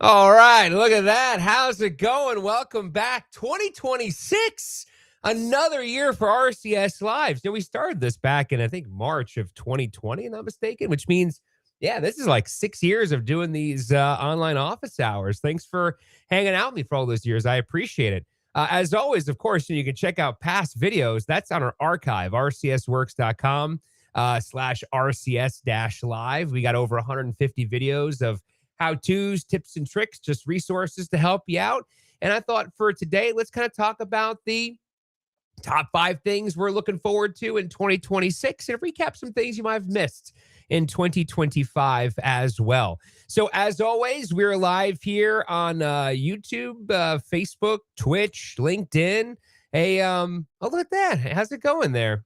All right, look at that. How's it going? Welcome back. 2026, another year for RCS Live. So we started this back in, I think, March of 2020, if I'm not mistaken, which means, yeah, this is like 6 years of doing these online office hours. Thanks for hanging out with me for all those years. I appreciate it. As always, of course, you can check out past videos. That's on our archive, rcsworks.com slash RCS dash live. We got over 150 videos of how-tos, tips and tricks, just resources to help you out. And I thought for today, let's kind of talk about the top 5 things we're looking forward to in 2026 and recap some things you might have missed in 2025 as well. So as always, we're live here on YouTube, Facebook, Twitch, LinkedIn. Hey, oh, look at that. How's it going there?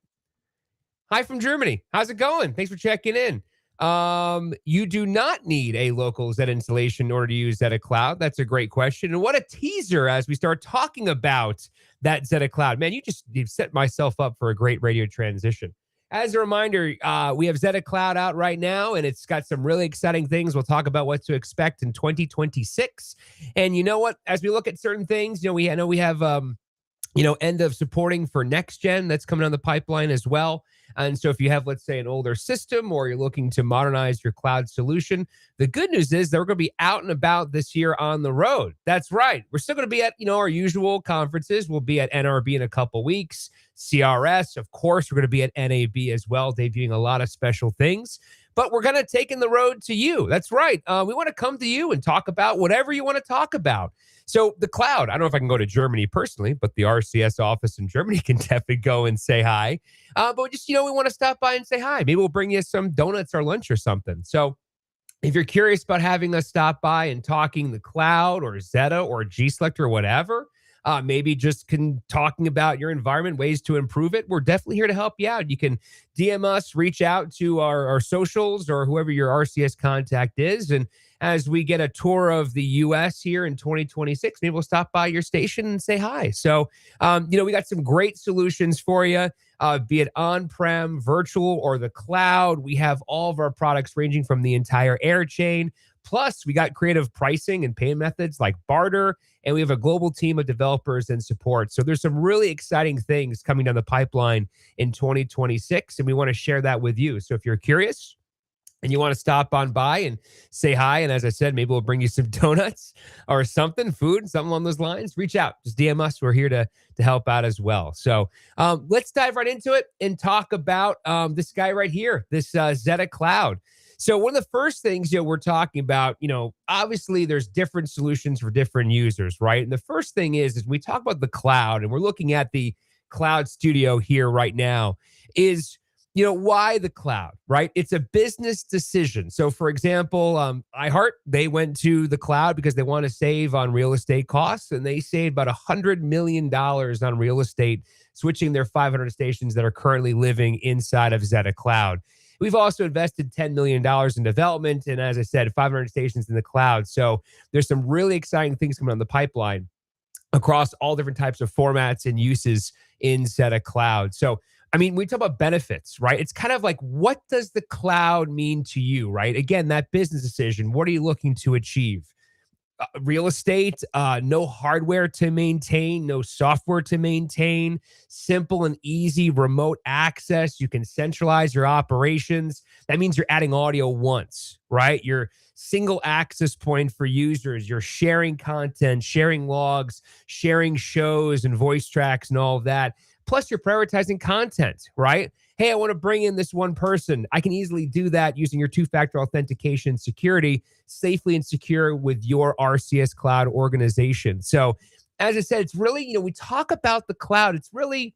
Hi from Germany. How's it going? Thanks for checking in. You do not need a local Zeta installation in order to use Zeta Cloud. That's a great question. And what a teaser as we start talking about that Zeta Cloud. Man, you've set myself up for a great radio transition. As a reminder, we have Zeta Cloud out right now, and it's got some really exciting things. We'll talk about what to expect in 2026. And you know what? As we look at certain things, I know we have end of supporting for next gen that's coming on the pipeline as well. And so if you have, let's say, an older system or you're looking to modernize your cloud solution, the good news is that we're going to be out and about this year on the road. That's right. We're still going to be at, our usual conferences. We'll be at NRB in a couple weeks, CRS. Of course, we're going to be at NAB as well, debuting a lot of special things. But we're going to take in the road to you. That's right. We want to come to you and talk about whatever you want to talk about. So the cloud, I don't know if I can go to Germany personally, but the RCS office in Germany can definitely go and say hi. But just, we want to stop by and say hi. Maybe we'll bring you some donuts or lunch or something. So if you're curious about having us stop by and talking the cloud or Zeta or G-Select or whatever, maybe just talking about your environment, ways to improve it, we're definitely here to help you out. You can DM us, reach out to our socials or whoever your RCS contact is. And as we get a tour of the U.S. here in 2026, maybe we'll stop by your station and say hi. So, we got some great solutions for you, be it on-prem, virtual, or the cloud. We have all of our products ranging from the entire air chain. Plus, we got creative pricing and payment methods like barter, and we have a global team of developers and support. So there's some really exciting things coming down the pipeline in 2026, and we want to share that with you. So if you're curious and you want to stop on by and say hi, and as I said, maybe we'll bring you some donuts or something, food, something along those lines, reach out. Just DM us. We're here to help out as well. So let's dive right into it and talk about this guy right here, this Zeta Cloud. So one of the first things we're talking about, obviously there's different solutions for different users, right? And the first thing is we talk about the cloud, and we're looking at the Cloud Studio here right now, is why the cloud, right? It's a business decision. So for example, iHeart, they went to the cloud because they want to save on real estate costs, and they saved about $100 million on real estate, switching their 500 stations that are currently living inside of Zeta Cloud. We've also invested $10 million in development. And as I said, 500 stations in the cloud. So there's some really exciting things coming on the pipeline across all different types of formats and uses in Zeta Cloud. So, we talk about benefits, right? It's kind of like, what does the cloud mean to you, right? Again, that business decision, what are you looking to achieve? Real estate, no hardware to maintain, no software to maintain, simple and easy remote access. You can centralize your operations. That means you're adding audio once, right? Your single access point for users. You're sharing content, sharing logs, sharing shows and voice tracks and all of that. Plus, you're prioritizing content, right? Hey, I want to bring in this one person. I can easily do that using your two-factor authentication security safely and secure with your RCS Cloud organization. So, as I said, it's really, we talk about the cloud. It's really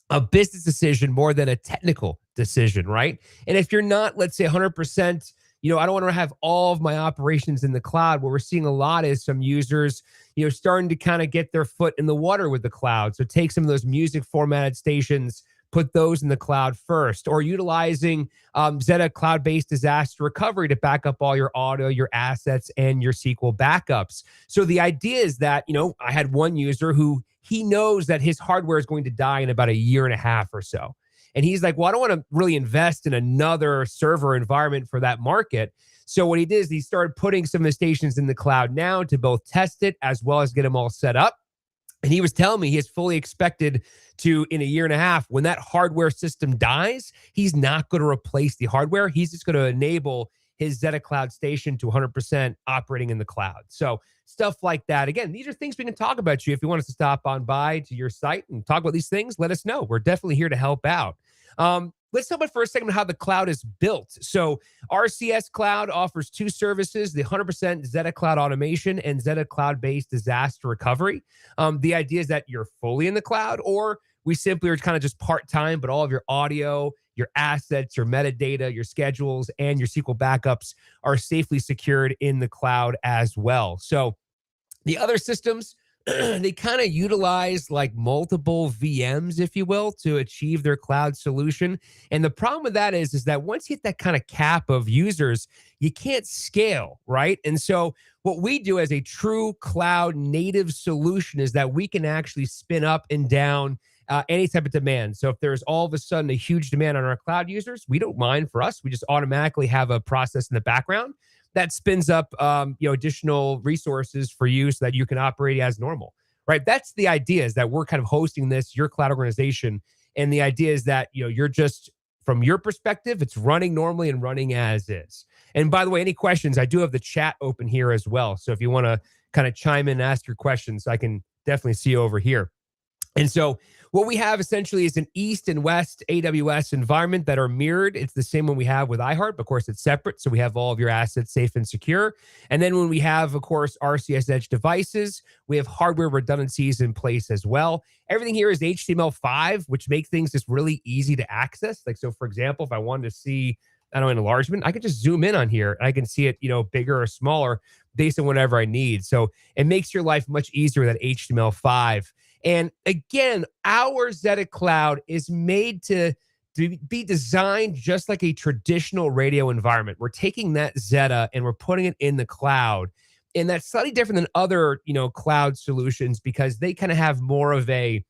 a business decision more than a technical decision, right? And if you're not, let's say, 100%, I don't want to have all of my operations in the cloud. What we're seeing a lot is some users, starting to kind of get their foot in the water with the cloud. So take some of those music formatted stations, put those in the cloud first, or utilizing Zeta cloud-based disaster recovery to back up all your audio, your assets, and your SQL backups. So the idea is that, I had one user who he knows that his hardware is going to die in about a year and a half or so. And he's like, well, I don't want to really invest in another server environment for that market. So what he did is he started putting some of the stations in the cloud now to both test it as well as get them all set up. And he was telling me he is fully expected to, in a year and a half, when that hardware system dies, he's not going to replace the hardware. He's just going to enable his Zetta Cloud station to 100% operating in the cloud. So stuff like that. Again, these are things we can talk about. You, if you want us to stop on by to your site and talk about these things, let us know. We're definitely here to help out. Let's talk about for a second how the cloud is built. So RCS Cloud offers two services, the 100% Zetta Cloud automation and Zetta Cloud-based disaster recovery. The idea is that you're fully in the cloud, or we simply are kind of just part-time, but all of your audio, your assets, your metadata, your schedules, and your SQL backups are safely secured in the cloud as well. So the other systems, they kind of utilize like multiple VMs, if you will, to achieve their cloud solution. And the problem with that is that once you hit that kind of cap of users, you can't scale, right? And so what we do as a true cloud native solution is that we can actually spin up and down any type of demand. So if there's all of a sudden a huge demand on our cloud users, we don't mind. For us, we just automatically have a process in the background that spins up additional resources for you so that you can operate as normal, right? That's the idea, is that we're kind of hosting this, your cloud organization. And the idea is that, you're just, from your perspective, it's running normally and running as is. And by the way, any questions, I do have the chat open here as well. So if you want to kind of chime in and ask your questions, I can definitely see you over here. And so what we have essentially is an East and West AWS environment that are mirrored. It's the same one we have with iHeart, but of course it's separate. So we have all of your assets safe and secure. And then when we have, of course, RCS Edge devices, we have hardware redundancies in place as well. Everything here is HTML5, which makes things just really easy to access. Like, so for example, if I wanted to see, enlargement, I could just zoom in on here and I can see it, bigger or smaller based on whatever I need. So it makes your life much easier with that HTML5. And again, our Zetta Cloud is made to be designed just like a traditional radio environment. We're taking that Zetta and we're putting it in the cloud. And that's slightly different than other, cloud solutions, because they kind of have more of a,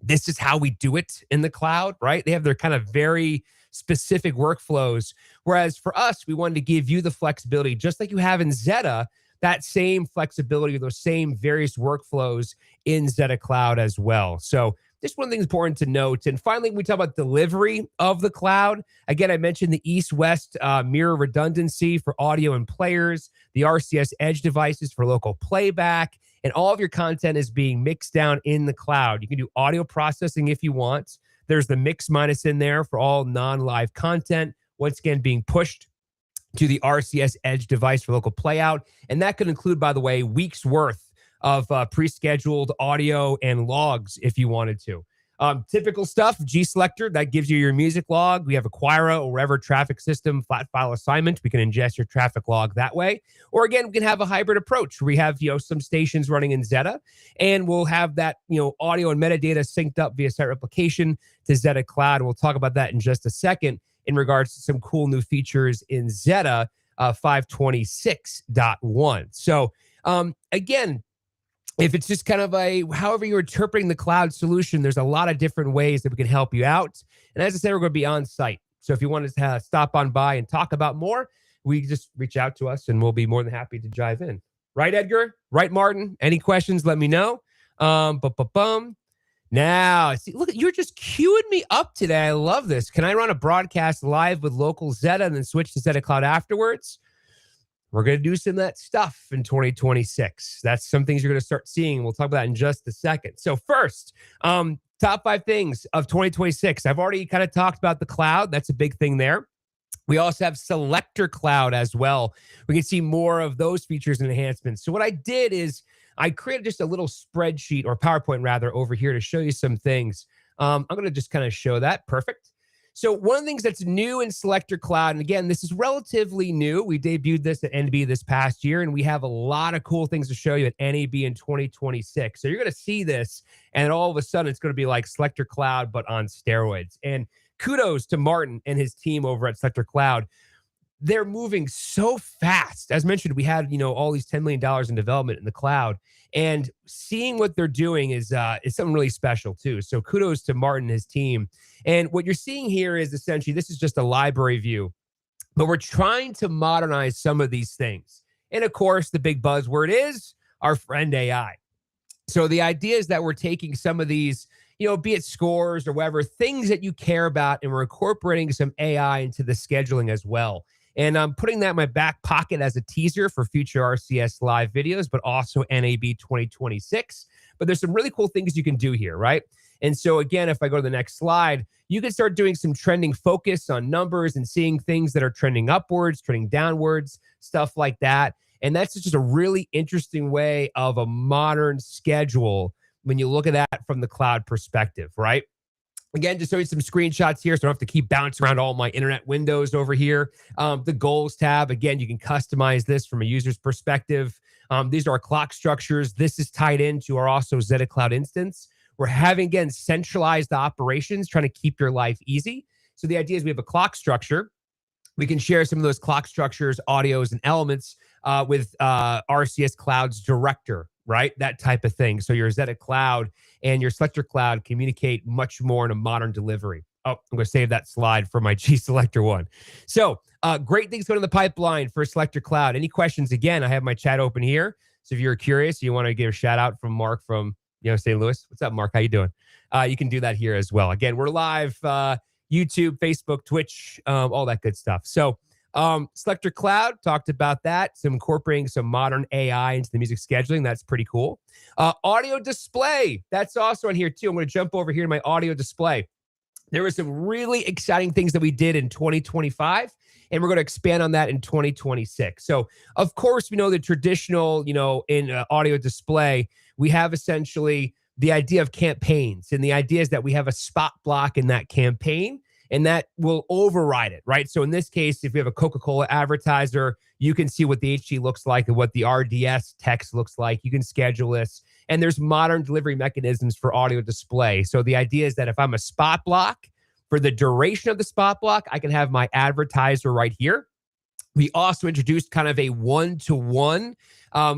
this is how we do it in the cloud, right? They have their kind of very specific workflows. Whereas for us, we wanted to give you the flexibility, just like you have in Zetta, that same flexibility, those same various workflows in Zetta Cloud as well. So just one thing important to note. And finally, we talk about delivery of the cloud. Again, I mentioned the East-West mirror redundancy for audio and players, the RCS Edge devices for local playback, and all of your content is being mixed down in the cloud. You can do audio processing if you want. There's the mix minus in there for all non-live content, once again being pushed to the RCS Edge device for local playout. And that could include, by the way, weeks worth of pre-scheduled audio and logs if you wanted to. Typical stuff, G-Selector, that gives you your music log. We have Acquira or wherever traffic system flat file assignment. We can ingest your traffic log that way. Or again, we can have a hybrid approach. We have, some stations running in Zetta, and we'll have that, audio and metadata synced up via site replication to Zetta Cloud. We'll talk about that in just a second in regards to some cool new features in Zetta 526.1. So again, if it's just kind of however you're interpreting the cloud solution, there's a lot of different ways that we can help you out. And as I said, we're going to be on site. So if you want to stop on by and talk about more, we just reach out to us and we'll be more than happy to dive in. Right, Edgar? Right, Martin? Any questions, let me know. Now, see, look, you're just queuing me up today. I love this. Can I run a broadcast live with local Zetta and then switch to Zetta Cloud afterwards? We're going to do some of that stuff in 2026. That's some things you're going to start seeing. We'll talk about that in just a second. So first, top 5 things of 2026. I've already kind of talked about the cloud. That's a big thing there. We also have Selector Cloud as well. We can see more of those features and enhancements. So what I did is I created just a little spreadsheet, or PowerPoint rather, over here to show you some things. I'm going to just kind of show that. Perfect. So one of the things that's new in Selector Cloud, and again, this is relatively new. We debuted this at NB this past year, and we have a lot of cool things to show you at NAB in 2026. So you're going to see this, and all of a sudden, it's going to be like Selector Cloud, but on steroids. And kudos to Martin and his team over at Selector Cloud. they're moving so fast. As mentioned, we had, all these $10 million in development in the cloud, and seeing what they're doing is something really special too. So kudos to Martin and his team. And what you're seeing here is essentially, this is just a library view, but we're trying to modernize some of these things. And of course, the big buzzword is our friend AI. So the idea is that we're taking some of these, be it scores or whatever, things that you care about, and we're incorporating some AI into the scheduling as well. And I'm putting that in my back pocket as a teaser for future RCS live videos, but also NAB 2026. But there's some really cool things you can do here, right? And so again, if I go to the next slide, you can start doing some trending focus on numbers and seeing things that are trending upwards, trending downwards, stuff like that. And that's just a really interesting way of a modern schedule when you look at that from the cloud perspective, right? Again, just show you some screenshots here, so I don't have to keep bouncing around all my internet windows over here. The goals tab, again, you can customize this from a user's perspective. These are our clock structures. This is tied into our also Zeta Cloud instance. We're having, again, centralized operations, trying to keep your life easy. So the idea is we have a clock structure. We can share some of those clock structures, audios, and elements with RCS Cloud's director, right? That type of thing. So your Zeta Cloud and your Selector Cloud communicate much more in a modern delivery. Oh, I'm going to save that slide for my G Selector one. So great things going in the pipeline for Selector Cloud. Any questions? Again, I have my chat open here. So if you're curious, you want to give a shout out from Mark from St. Louis. What's up, Mark? How you doing? You can do that here as well. Again, we're live, YouTube, Facebook, Twitch, all that good stuff. So Selector Cloud, talked about that. Some incorporating some modern AI into the music scheduling. That's pretty cool. Audio display. That's also on here too. I'm going to jump over here to my audio display. There were some really exciting things that we did in 2025, and we're going to expand on that in 2026. So, of course, we know the traditional, in audio display, we have essentially the idea of campaigns. And the idea is that we have a spot block in that campaign, and that will override it, right? So in this case, if we have a Coca-Cola advertiser, you can see what the HD looks like and what the RDS text looks like. You can schedule this. And there's modern delivery mechanisms for audio display. So the idea is that if I'm a spot block, for the duration of the spot block, I can have my advertiser right here. We also introduced kind of a one-to-one.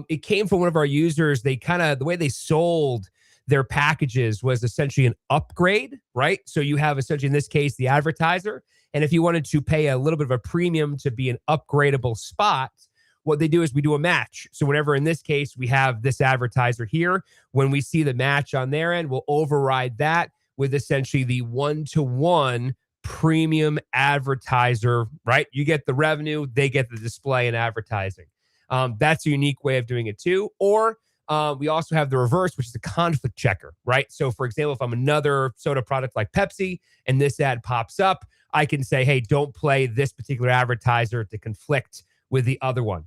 It came from one of our users. The way they sold their packages was essentially an upgrade, right? So you have essentially, in this case, the advertiser. And if you wanted to pay a little bit of a premium to be an upgradable spot, what they do is we do a match. So whenever, in this case, we have this advertiser here, when we see the match on their end, we'll override that with essentially the one-to-one premium advertiser, right? You get the revenue, they get the display and advertising. That's a unique way of doing it too. Or we also have the reverse, which is the conflict checker, right? So for example, if I'm another soda product like Pepsi and this ad pops up, I can say, hey, don't play this particular advertiser to conflict with the other one.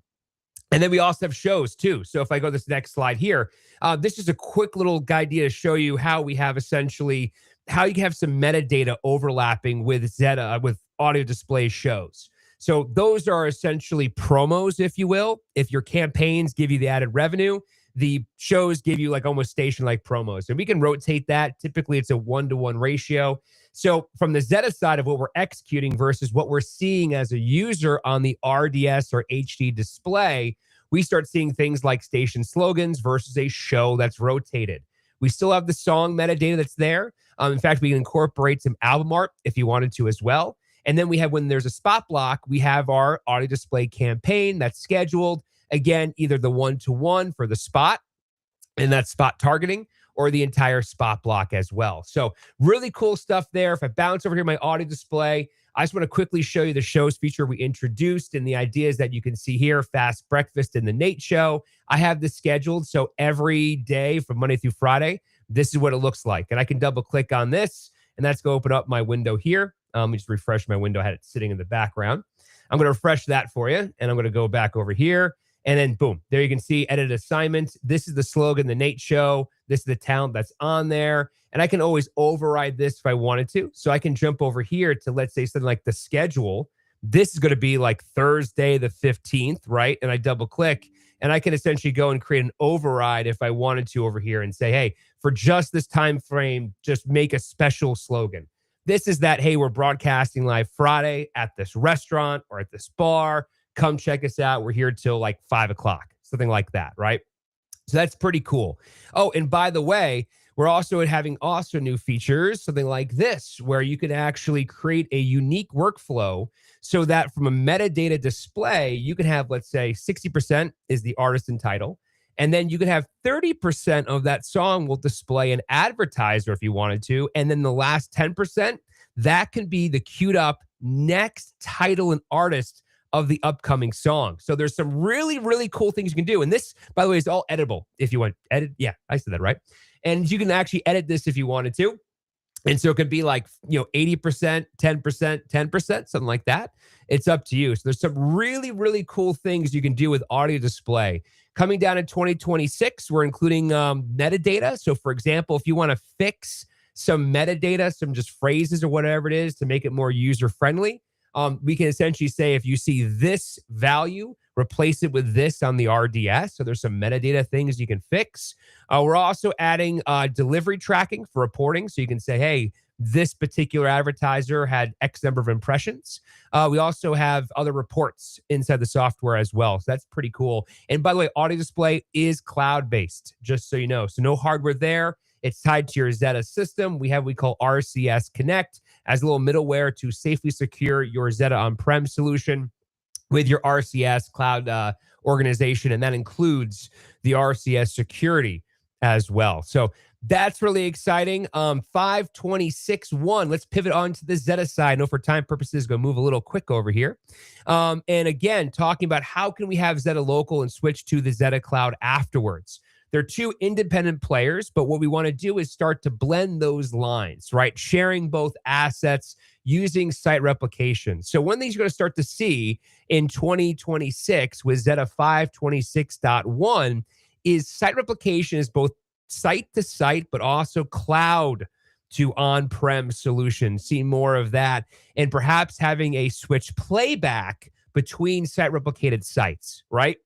And then we also have shows too. So if I go to this next slide here, this is a quick little idea to show you how we have essentially, how you can have some metadata overlapping with Zeta, with audio display shows. So those are essentially promos, if you will. If your campaigns give you the added revenue, the shows give you like almost station-like promos. And we can rotate that. Typically, it's a 1-to-1 ratio. So from the Zeta side of what we're executing versus what we're seeing as a user on the RDS or HD display, we start seeing things like station slogans versus a show that's rotated. We still have the song metadata that's there. In fact, we can incorporate some album art if you wanted to as well. And then we have, when there's a spot block, we have our audio display campaign that's scheduled. Again, either the one-to-one for the spot, and that's spot targeting, or the entire spot block as well. So really cool stuff there. If I bounce over here my audio display, I just want to quickly show you the shows feature we introduced. And the idea is that you can see here, Fast Breakfast and The Nate Show. I have this scheduled. So every day from Monday through Friday, this is what it looks like. And I can double click on this, and that's going to open up my window here. Let me just refresh my window. I had it sitting in the background. I'm going to refresh that for you. And I'm going to go back over here. And then boom, there you can see edit assignment. This is the slogan, The Nate Show. This is the talent that's on there. And I can always override this if I wanted to. So I can jump over here to, let's say, something like the schedule. This is going to be like Thursday the 15th, right? And I double click, and I can essentially go and create an override if I wanted to over here and say, hey, for just this time frame, just make a special slogan. This is that, hey, we're broadcasting live Friday at this restaurant or at this bar. Come check us out. We're here till like 5 o'clock, something like that, right? So that's pretty cool. Oh, and by the way, we're also having new features, something like this, where you can actually create a unique workflow so that from a metadata display, you can have, let's say, 60% is the artist and title. And then you could have 30% of that song will display an advertiser if you wanted to. And then the last 10%, that can be the queued up next title and artist of the upcoming song. So there's some really, really cool things you can do. And this, by the way, is all editable if you want edit. Yeah, I said that right. And you can actually edit this if you wanted to. And so it could be like, 80%, 10%, 10%, something like that. It's up to you. So there's some really, really cool things you can do with audio display. Coming down in 2026, we're including metadata. So for example, if you want to fix some metadata, some just phrases or whatever it is to make it more user-friendly, we can essentially say if you see this value, replace it with this on the RDS. So there's some metadata things you can fix. We're also adding delivery tracking for reporting. So you can say, hey, this particular advertiser had X number of impressions. We also have other reports inside the software as well. So that's pretty cool. And by the way, audio display is cloud-based, just so you know. So no hardware there. It's tied to your Zetta system. We have what we call RCS Connect as a little middleware to safely secure your Zetta on-prem solution with your RCS cloud organization. And that includes the RCS security as well. So that's really exciting. 526.1. Let's pivot on to the Zetta side. I know for time purposes, going to move a little quick over here. And again, talking about how can we have Zetta local and switch to the Zetta cloud afterwards. They're two independent players, but what we want to do is start to blend those lines, right? Sharing both assets using site replication. So one thing you're going to start to see in 2026 with Zetta 526.1 is site replication is both site to site, but also cloud to on-prem solutions. See more of that, and perhaps having a switch playback between site replicated sites, right?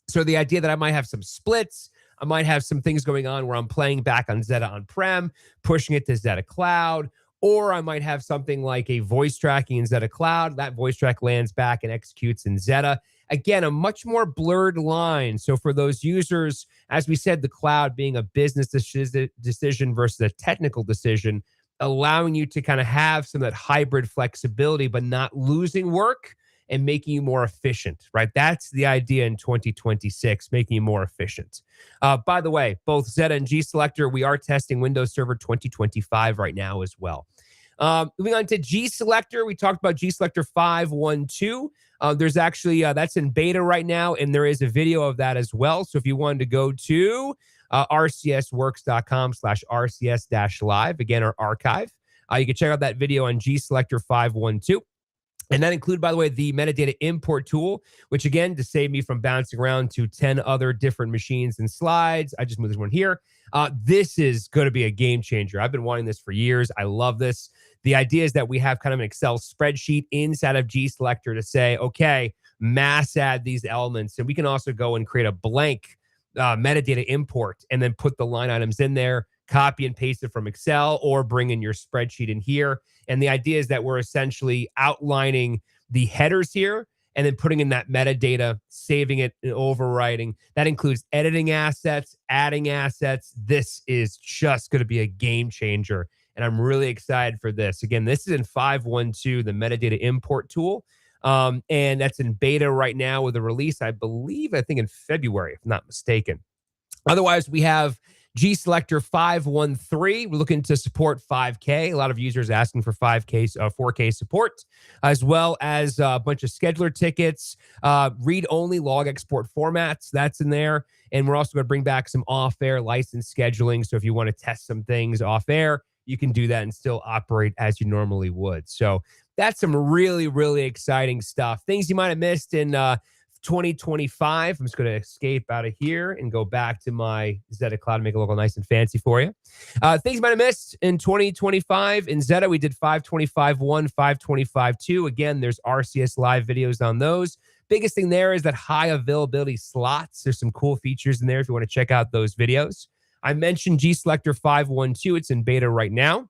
So the idea that I might have some splits, I might have some things going on where I'm playing back on Zetta on-prem, pushing it to Zetta Cloud, or I might have something like a voice tracking in Zetta Cloud. That voice track lands back and executes in Zetta. Again, a much more blurred line. So for those users, as we said, the cloud being a business decision versus a technical decision, allowing you to kind of have some of that hybrid flexibility, but not losing work and making you more efficient, right? That's the idea in 2026, making you more efficient. By the way, both Zetta and G Selector, we are testing Windows Server 2025 right now as well. Moving on to G Selector, we talked about G Selector 512. There's actually, that's in beta right now, and there is a video of that as well. So if you wanted to go to rcsworks.com/rcs-live, again, our archive, you can check out that video on G Selector 512. And that include, by the way, the metadata import tool, which again, to save me from bouncing around to 10 other different machines and slides, I just moved this one here. This is going to be a game changer. I've been wanting this for years. I love this. The idea is that we have kind of an Excel spreadsheet inside of G Selector to say, okay, mass add these elements. And we can also go and create a blank metadata import and then put the line items in there, copy and paste it from Excel, or bring in your spreadsheet in here. And the idea is that we're essentially outlining the headers here and then putting in that metadata, saving it and overwriting. That includes editing assets, adding assets. This is just going to be a game changer. And I'm really excited for this. Again, this is in 512, the metadata import tool. And that's in beta right now with a release, I think in February, if I'm not mistaken. Otherwise, we have G Selector 513. We're looking to support 5K. A lot of users asking for 4K support, as well as a bunch of scheduler tickets, read-only log export formats. That's in there. And we're also going to bring back some off-air license scheduling. So if you want to test some things off-air, you can do that and still operate as you normally would. So that's some really, really exciting stuff. Things you might have missed in 2025. I'm just going to escape out of here and go back to my Zetta Cloud and make it look nice and fancy for you. Things you might have missed in 2025. In Zetta, we did 525.1, 525.2. Again, there's RCS live videos on those. Biggest thing there is that high availability slots. There's some cool features in there if you want to check out those videos. I mentioned G Selector 512. It's in beta right now.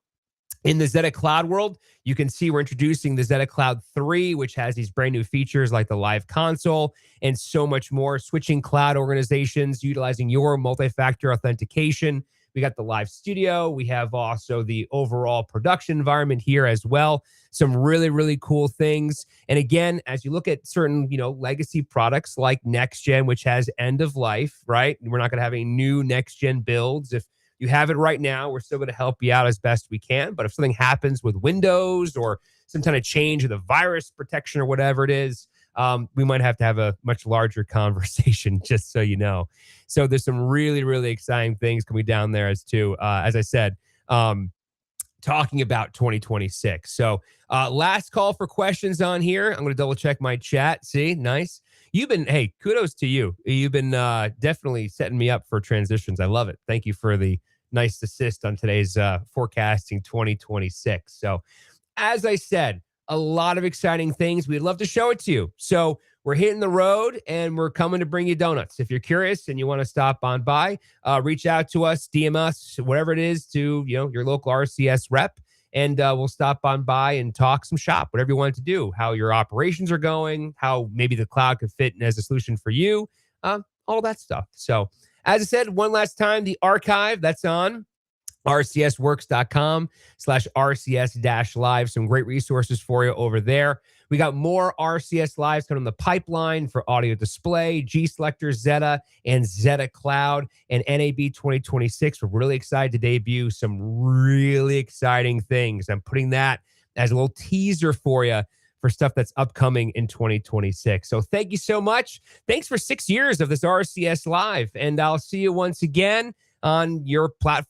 In the Zetta Cloud world, you can see we're introducing the Zetta Cloud 3, which has these brand new features like the live console and so much more. Switching cloud organizations, utilizing your multi-factor authentication. We got the live studio. We have also the overall production environment here as well. Some really, really cool things. And again, as you look at certain, legacy products like NextGen, which has end of life, right? We're not going to have any new next-gen builds. If you have it right now, we're still going to help you out as best we can. But if something happens with Windows or some kind of change of the virus protection or whatever it is, we might have to have a much larger conversation, just so you know. So there's some really, really exciting things coming down there as I said, talking about 2026. So last call for questions on here. I'm going to double check my chat. See, nice. Hey, kudos to you. You've been definitely setting me up for transitions. I love it. Thank you for the nice assist on today's forecasting 2026. So as I said, a lot of exciting things. We'd love to show it to you. So we're hitting the road and we're coming to bring you donuts. If you're curious and you want to stop on by, reach out to us, DM us, whatever it is, to your local RCS rep, and we'll stop on by and talk some shop, whatever you want to do, how your operations are going, how maybe the cloud could fit in as a solution for you, all that stuff. So as I said, one last time, the archive, that's on rcsworks.com/RCS-live. Some great resources for you over there. We got more RCS Lives coming in the pipeline for audio display, G-Selector, Zetta, and Zetta Cloud, and NAB 2026. We're really excited to debut some really exciting things. I'm putting that as a little teaser for you for stuff that's upcoming in 2026. So thank you so much. Thanks for 6 years of this RCS Live, and I'll see you once again on your platform